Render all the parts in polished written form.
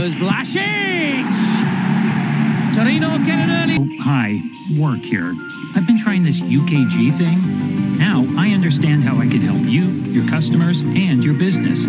Here's Vlasic! Torino get an early... Oh, hi, work here. I've been trying this UKG thing. Now I understand how I can help you, your customers, and your business.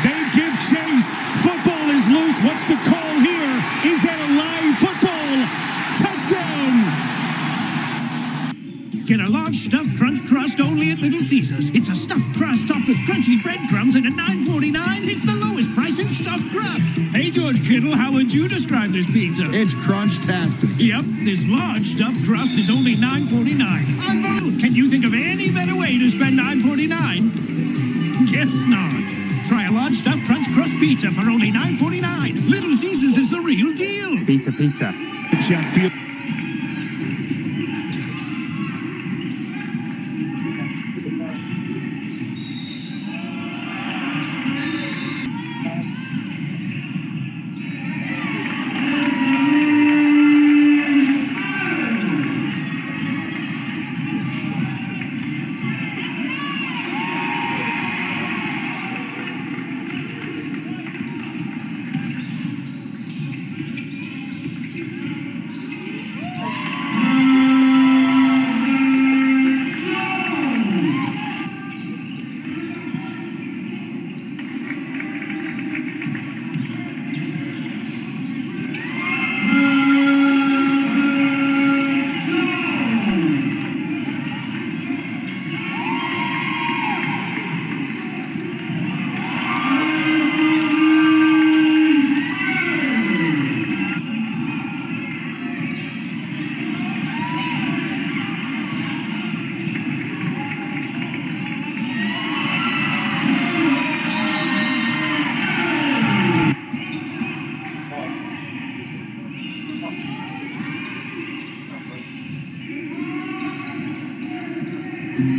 They give chase. Football is loose. What's the call here? Is that a live football? Touchdown! Get a large stuffed crunch crust only at Little Caesars. It's a stuffed crust topped with crunchy breadcrumbs, and at $9.49, it's the lowest price in stuffed crust. Hey, George Kittle, how would you describe this pizza? It's crunch-tastic. Yep, this large stuffed crust is only $9.49. Unbelievable! Can you think of any better way to spend $9.49? Guess not. Try a large stuffed crunch crust pizza for only $9.49. Little Caesars is the real deal. Pizza, pizza.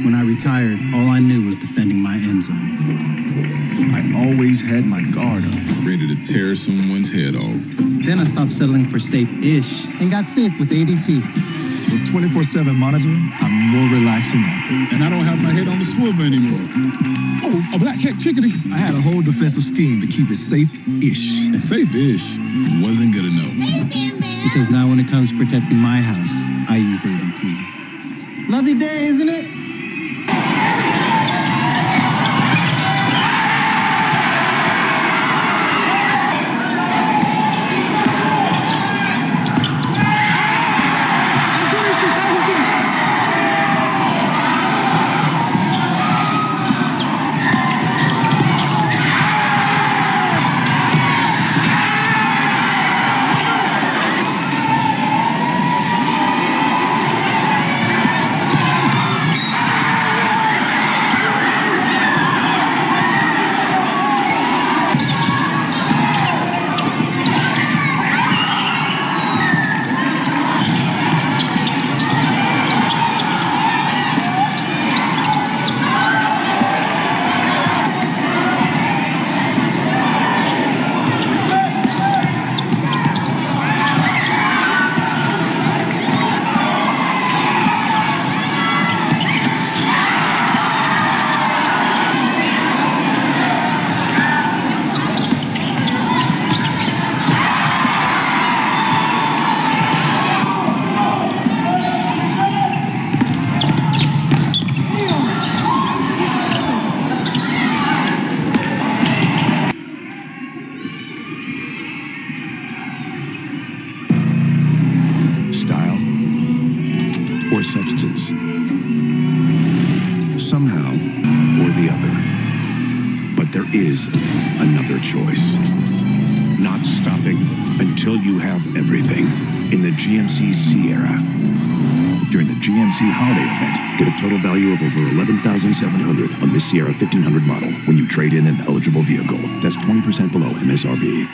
When I retired, all I knew was defending my end zone. I always had my guard up, ready to tear someone's head off. Then I stopped settling for safe-ish and got safe with ADT. With 24/7 monitoring, I'm more relaxed than ever. And I don't have my head on the swivel anymore. Oh, a black cat chickadee. I had a whole defensive scheme to keep it safe-ish. And safe-ish wasn't good enough. Because now when it comes to protecting my house, I use ADT. Lovely day, isn't it? Or substance. Somehow or the other. But there is another choice. Not stopping until you have everything in the GMC Sierra. During the GMC holiday event, get a total value of over $11,700 on this Sierra 1500 model when you trade in an eligible vehicle. That's 20% below MSRP.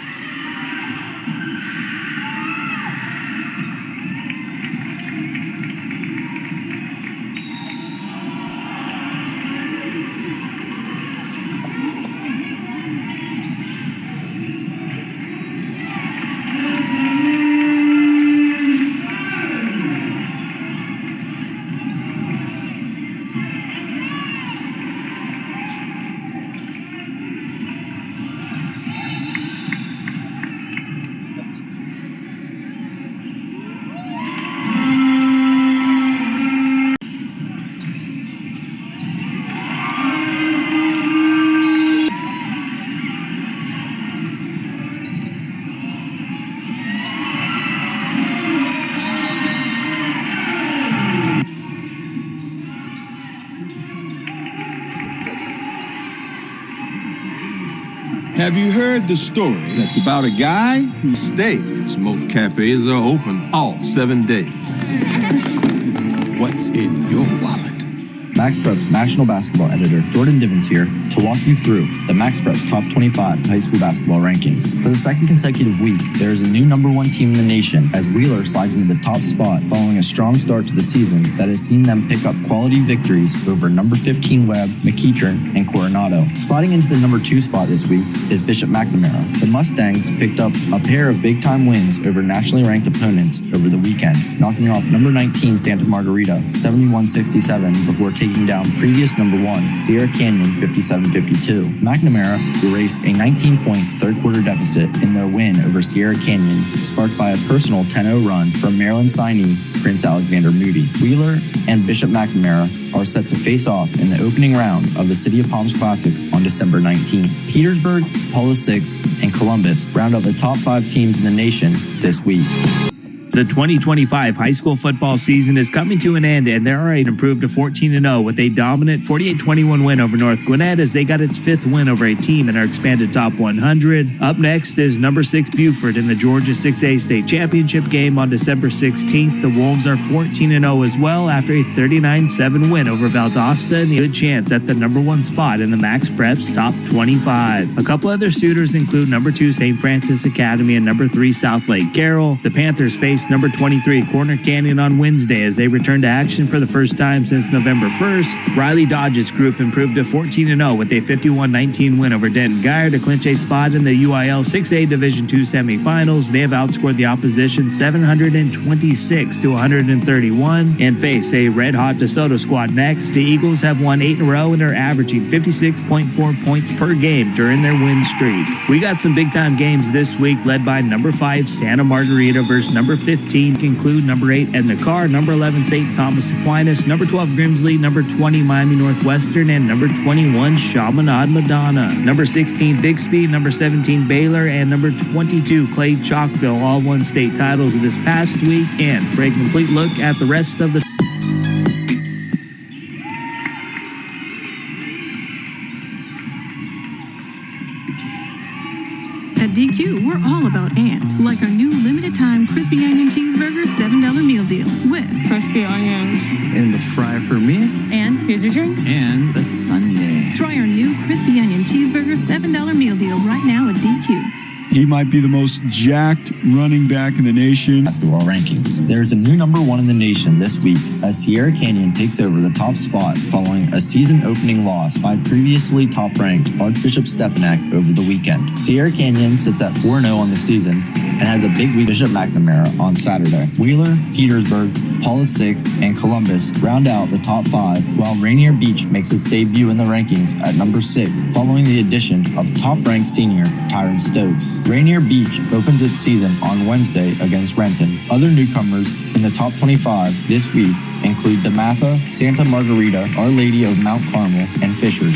Have you heard the story that's about a guy who stays? Most cafes are open all 7 days. What's in your wallet? MaxPreps national basketball editor Jordan Divins here to walk you through the MaxPreps top 25 high school basketball rankings. For the second consecutive week, there is a new #1 team in the nation as Wheeler slides into the top spot following a strong start to the season that has seen them pick up quality victories over number 15 Webb, McEachern, and Coronado. Sliding into the #2 spot this week is Bishop McNamara. The Mustangs picked up a pair of big-time wins over nationally ranked opponents over the weekend, knocking off number 19 Santa Margarita 71-67 before taking down previous #1 Sierra Canyon 57-52. McNamara erased a 19-point third-quarter deficit in their win over Sierra Canyon, sparked by a personal 10-0 run from Maryland signee Prince Alexander Moody. Wheeler and Bishop McNamara are set to face off in the opening round of the City of Palms Classic on December 19th. Petersburg, Paula VI, and Columbus round out the top 5 teams in the nation this week. The 2025 high school football season is coming to an end, and there are improved to 14-0 with a dominant 48-21 win over North Gwinnett as they got its 5th win over a team in our expanded top 100. Up next is number 6 Buford in the Georgia 6A state championship game on December 16th. The Wolves are 14-0 as well after a 39-7 win over Valdosta and a good chance at the number 1 spot in the Max Preps top 25. A couple other suitors include number 2 St. Francis Academy and number 3 South Lake Carroll. The Panthers face number 23 Corner Canyon on Wednesday as they return to action for the first time since November 1st. Riley Dodge's group improved to 14-0 with a 51-19 win over Denton Guyer to clinch a spot in the UIL 6A Division II semifinals. They have outscored the opposition 726 to 131 and face a red-hot DeSoto squad next. The Eagles have won 8 in a row and are averaging 56.4 points per game during their win streak. We got some big-time games this week led by number 5 Santa Margarita versus number 15, include number 8 Edna Carr, number 11 St. Thomas Aquinas, number 12 Grimsley, number 20 Miami Northwestern, and number 21 Chaminade Madonna. Number 16 Bixby, number 17 Baylor, and number 22 Clay Chalkville all won state titles this past week. And for a complete look at the rest of the At DQ, we're all about and. Like our new limited-time crispy onion cheeseburger $7 meal deal with crispy onions. And the fry for me. And here's your drink. And the sundae. Try our new crispy onion cheeseburger $7 meal deal right now at DQ. He might be the most jacked running back in the nation. Basketball rankings. There's a new number 1 in the nation this week as Sierra Canyon takes over the top spot following a season-opening loss by previously top-ranked Archbishop Stepinac over the weekend. Sierra Canyon sits at 4-0 on the season and has a big week. Bishop McNamara on Saturday. Wheeler, Petersburg, Paulus 6th, and Columbus round out the top 5, while Rainier Beach makes its debut in the rankings at number 6 following the addition of top-ranked senior Tyron Stokes. Rainier Beach opens its season on Wednesday against Renton. Other newcomers in the top 25 this week include DeMatha, Santa Margarita, Our Lady of Mount Carmel, and Fishers.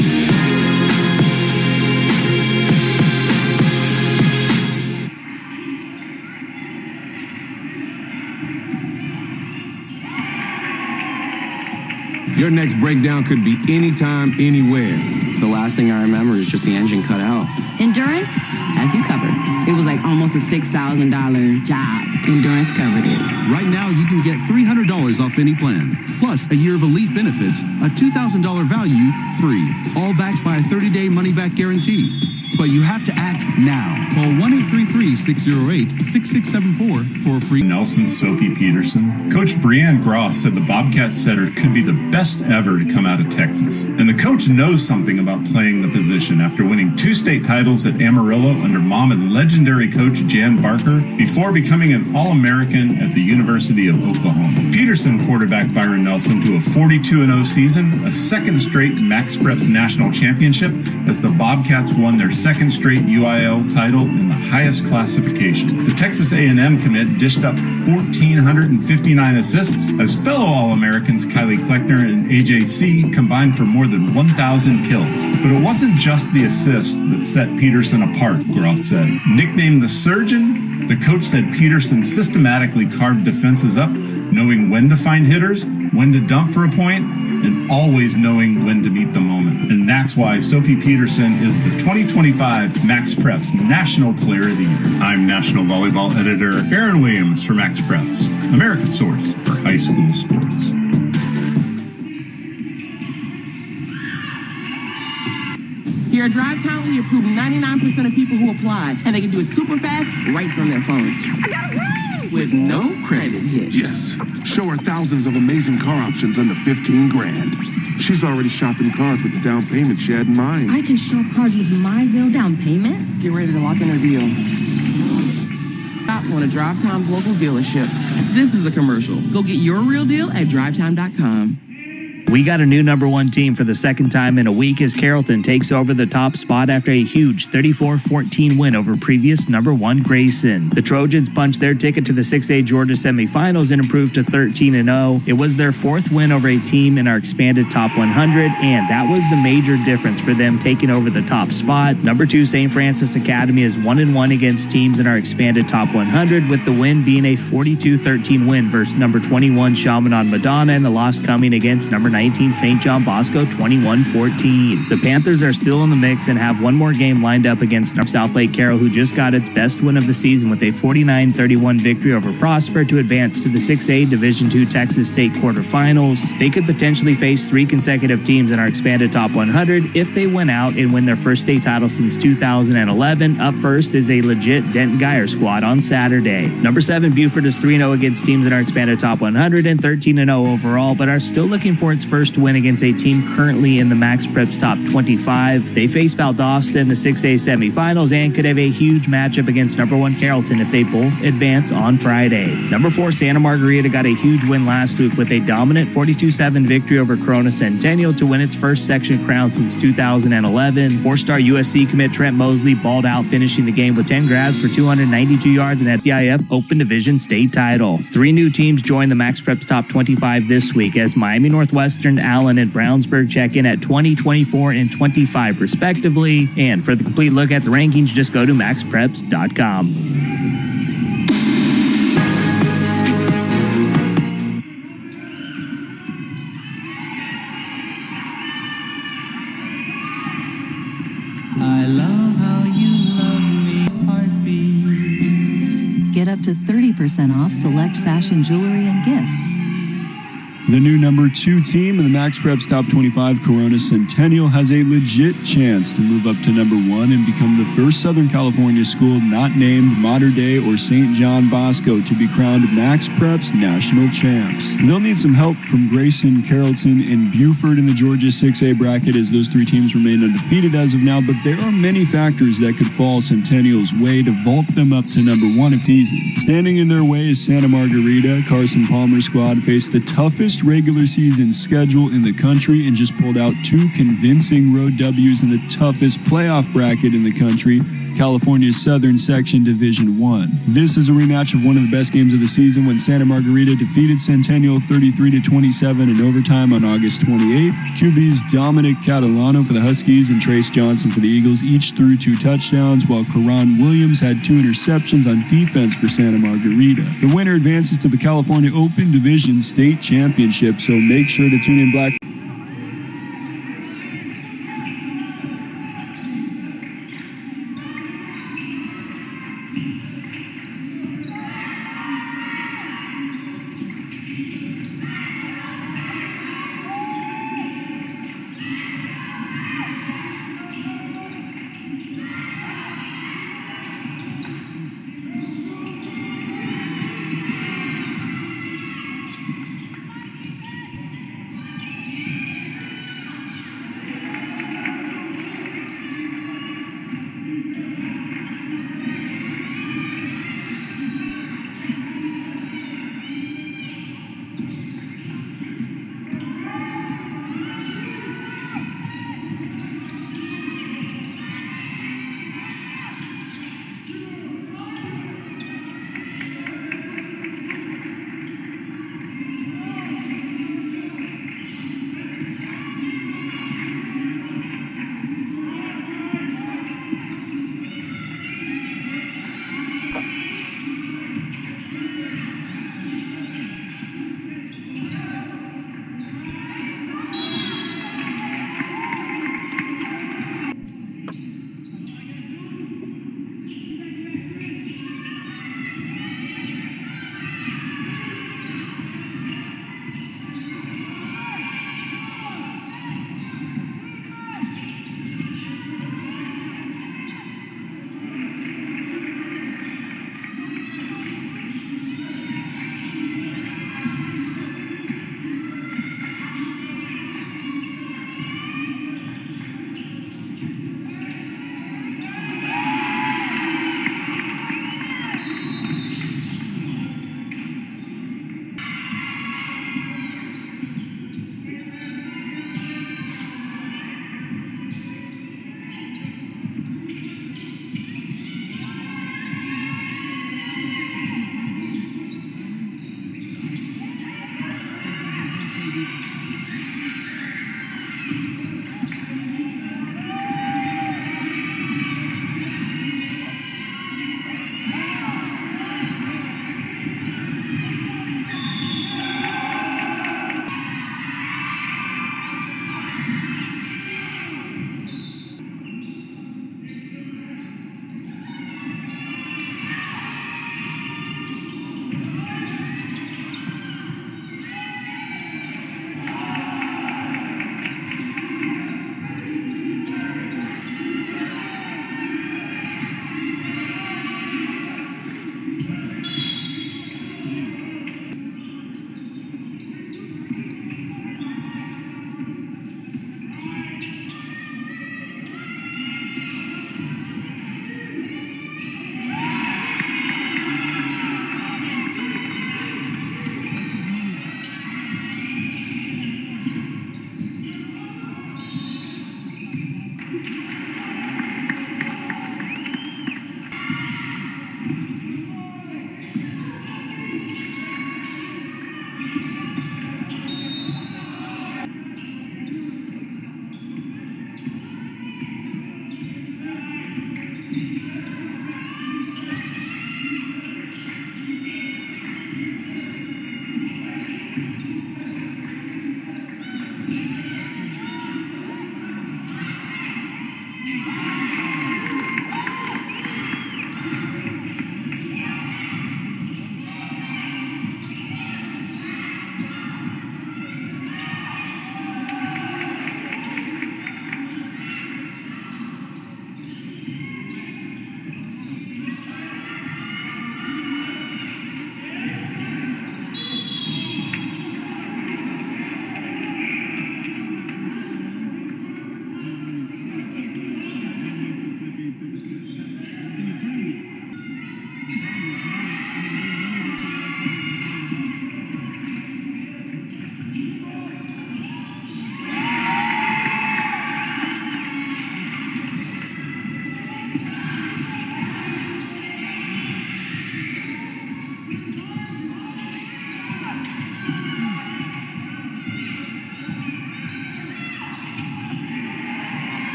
Your next breakdown could be anytime, anywhere. The last thing I remember is just the engine cut out. Endurance, as you covered. It was like almost a $6,000 job. Endurance covered it. Right now, you can get $300 off any plan, plus a year of elite benefits, a $2,000 value, free. All backed by a 30-day money-back guarantee. But you have to act now. Call 1-833-608-6674 for a free. Nelson Sophie Peterson. Coach Brianne Gross said the Bobcats setter could be the best ever to come out of Texas. And the coach knows something about playing the position after winning 2 state titles at Amarillo under mom and legendary coach Jan Barker before becoming an All-American at the University of Oklahoma. Peterson quarterbacked Byron Nelson to a 42-0 season, a second straight Max Preps national championship as the Bobcats won their second straight UIL title in the highest classification. The Texas A&M commit dished up 1,459 assists as fellow All-Americans Kylie Kleckner and AJC combined for more than 1,000 kills. But it wasn't just the assist that set Peterson apart, Gross said. Nicknamed the Surgeon, the coach said Peterson systematically carved defenses up, knowing when to find hitters, when to dump for a point, and always knowing when to meet the moment. And that's why Sophie Peterson is the 2025 Max Preps National Player of the Year. I'm National Volleyball Editor Aaron Williams for Max Preps, America's source for high school sports. Here at Drive Time, we approve 99% of people who applied, and they can do it super fast right from their phone. I got approved! With no credit hit. Yes. Show her thousands of amazing car options under 15 grand. She's already shopping cars with the down payment she had in mind. I can shop cars with my real down payment? Get ready to lock in her deal. Stop one of Drive Time's local dealerships. This is a commercial. Go get your real deal at drivetime.com. We got a new number one team for the second time in a week as Carrollton takes over the top spot after a huge 34-14 win over previous number one Grayson. The Trojans punched their ticket to the 6A Georgia semifinals and improved to 13-0. It was their fourth win over a team in our expanded top 100, and that was the major difference for them taking over the top spot. Number 2 St. Francis Academy is 1-1 against teams in our expanded top 100, with the win being a 42-13 win versus number 21 Chaminade Madonna, and the loss coming against number 19 St. John Bosco 21-14. The Panthers are still in the mix and have one more game lined up against South Lake Carroll, who just got its best win of the season with a 49-31 victory over Prosper to advance to the 6A Division II Texas State quarterfinals. They could potentially face 3 consecutive teams in our expanded top 100 if they win out and win their first state title since 2011. Up first is a legit Denton Geyer squad on Saturday. Number 7 Buford is 3-0 against teams in our expanded top 100 and 13-0 overall, but are still looking for its first win against a team currently in the Max Preps top 25. They face Valdosta in the 6A semifinals and could have a huge matchup against number 1 Carrollton if they both advance on Friday. Number 4 Santa Margarita got a huge win last week with a dominant 42-7 victory over Corona Centennial to win its first section crown since 2011. 4-star USC commit Trent Mosley balled out, finishing the game with 10 grabs for 292 yards and a CIF Open Division state title. 3 new teams joined the Max Preps top 25 this week as Miami Northwestern, Allen, and Brownsburg check in at 20, 24, and 25 respectively. And for the complete look at the rankings, just go to maxpreps.com. I love how you love me, heartbeats. Get up to 30% off select fashion jewelry and gifts. The new number 2 team in the Max Preps Top 25, Corona Centennial, has a legit chance to move up to number 1 and become the first Southern California school not named Mater Dei or St. John Bosco to be crowned Max Preps National Champs. They'll need some help from Grayson, Carrollton, and Buford in the Georgia 6A bracket as those 3 teams remain undefeated as of now, but there are many factors that could fall Centennial's way to vault them up to number 1 if teasing. Standing in their way is Santa Margarita. Carson Palmer's squad faced the toughest regular season schedule in the country and just pulled out 2 convincing road W's in the toughest playoff bracket in the country, California's Southern Section Division 1. This is a rematch of one of the best games of the season when Santa Margarita defeated Centennial 33-27 in overtime on August 28th. QBs Dominic Catalano for the Huskies and Trace Johnson for the Eagles each threw 2 touchdowns, while Karan Williams had 2 interceptions on defense for Santa Margarita. The winner advances to the California Open Division State Championship, so make sure to tune in Black.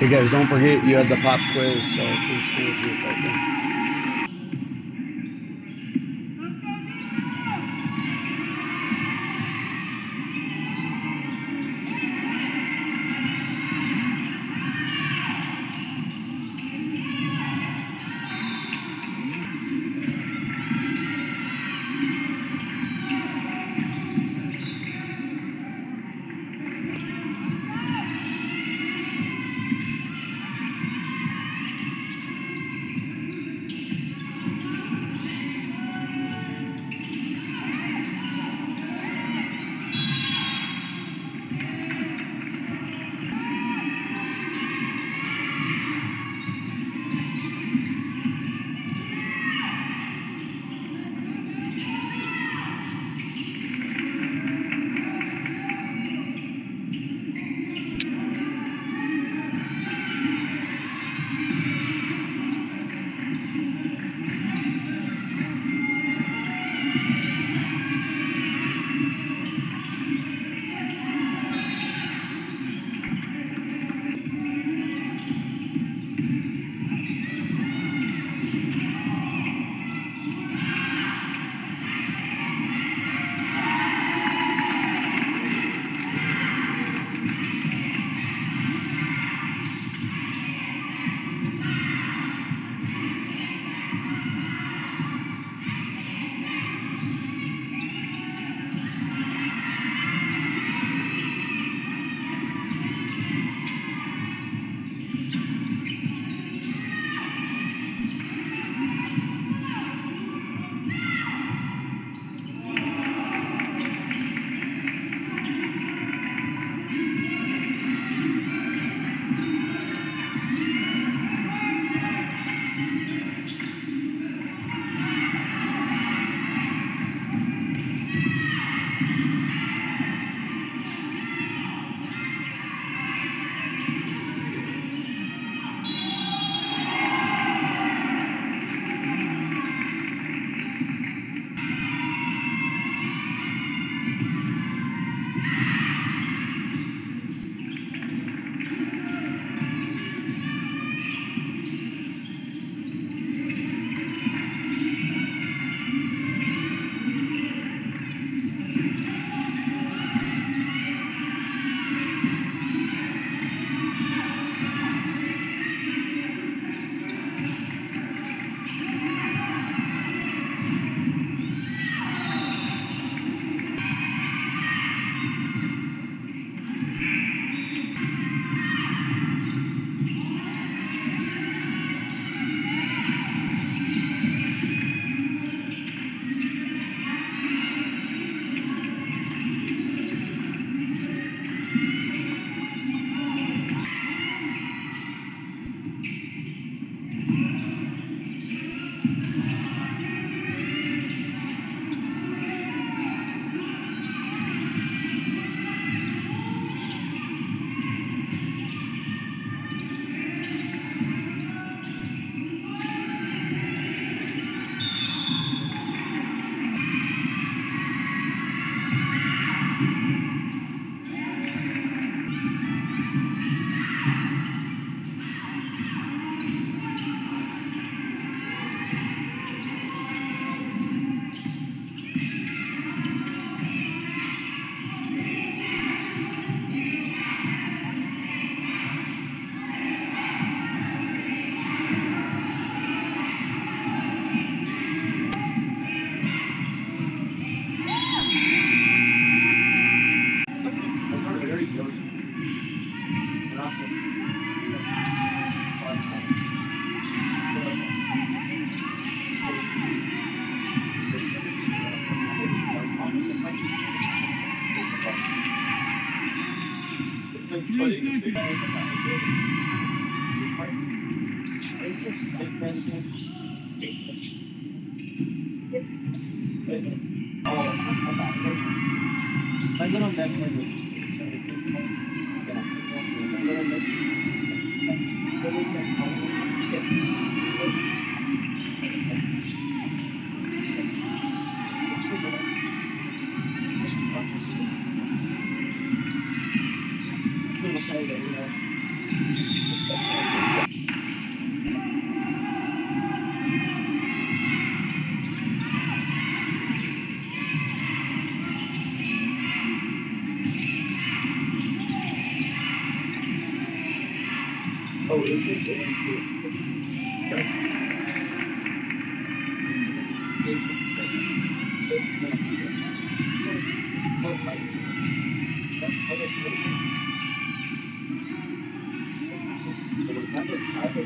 Hey guys, don't forget you had the pop quiz, so it's in school with you. It's open.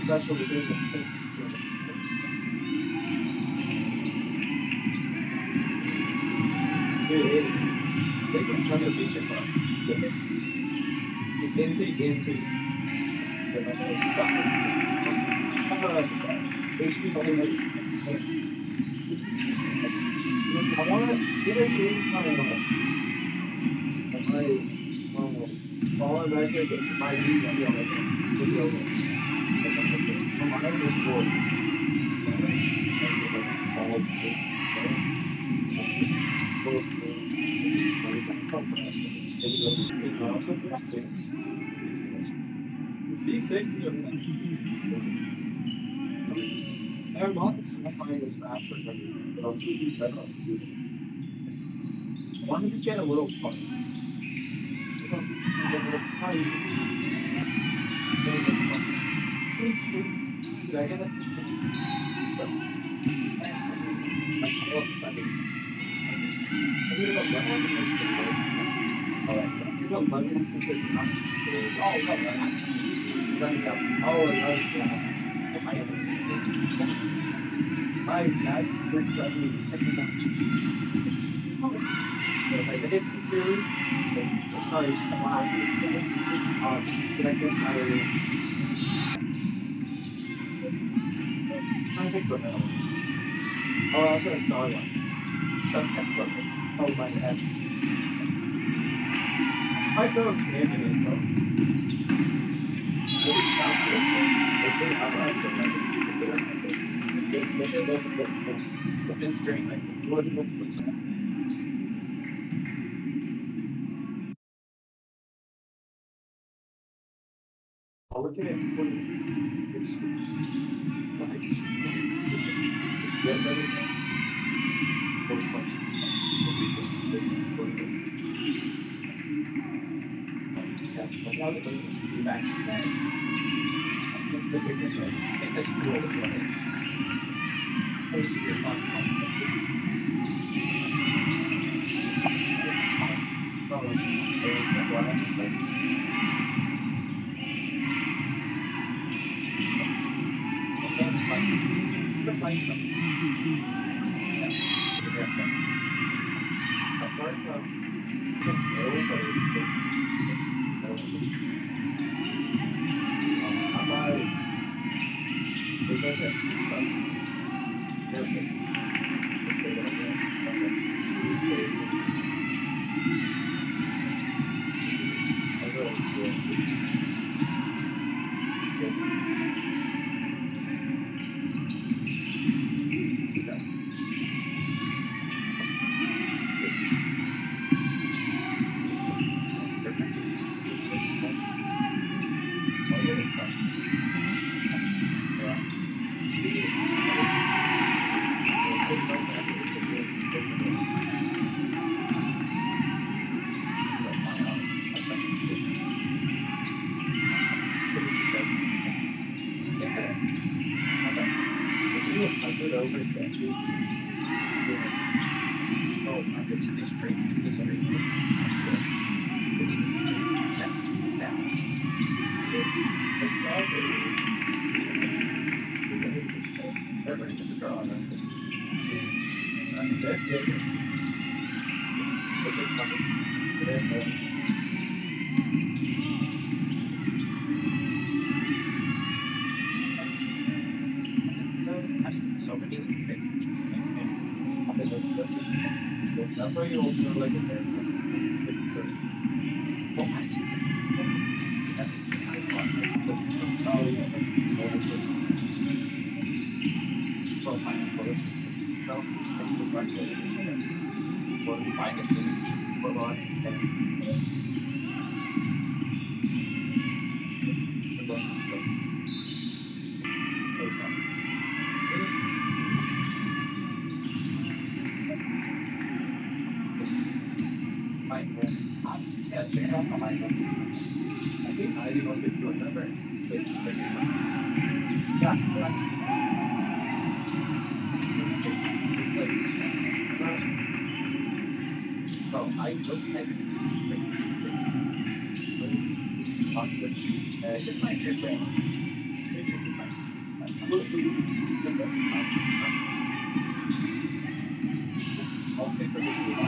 Special decision. They were trying to reach it from. It's intake. HP only knows. I want to interchange my ball magic and my lead on the video. I'm on this board. Also, mistakes. These things are they're not the finders after them, but I'll see you better on the why don't we just get a little fun? Did I get it? So, my dad brings up me technology. If I did it through, sorry, just come on. Connectors matters. I think we're metal. Oh, I also have Star Wars. Some Tesla. Oh, my head. I throw a game in it, though. It's sound good. It's an outlaws for like it's mission, but it's straight, like, what do you I'll look at it when it's like it's yet better than for yeah, so I was going to be back to that. I think that's cool to play. It's super fun. That's why you also like it there. It's a well, I see it. that chicken up behind them. I think Ivy wants to do another. Yeah, that's. It's like, it's not. Bro, I took 10. It's just my hair brain. I'll fix it with you.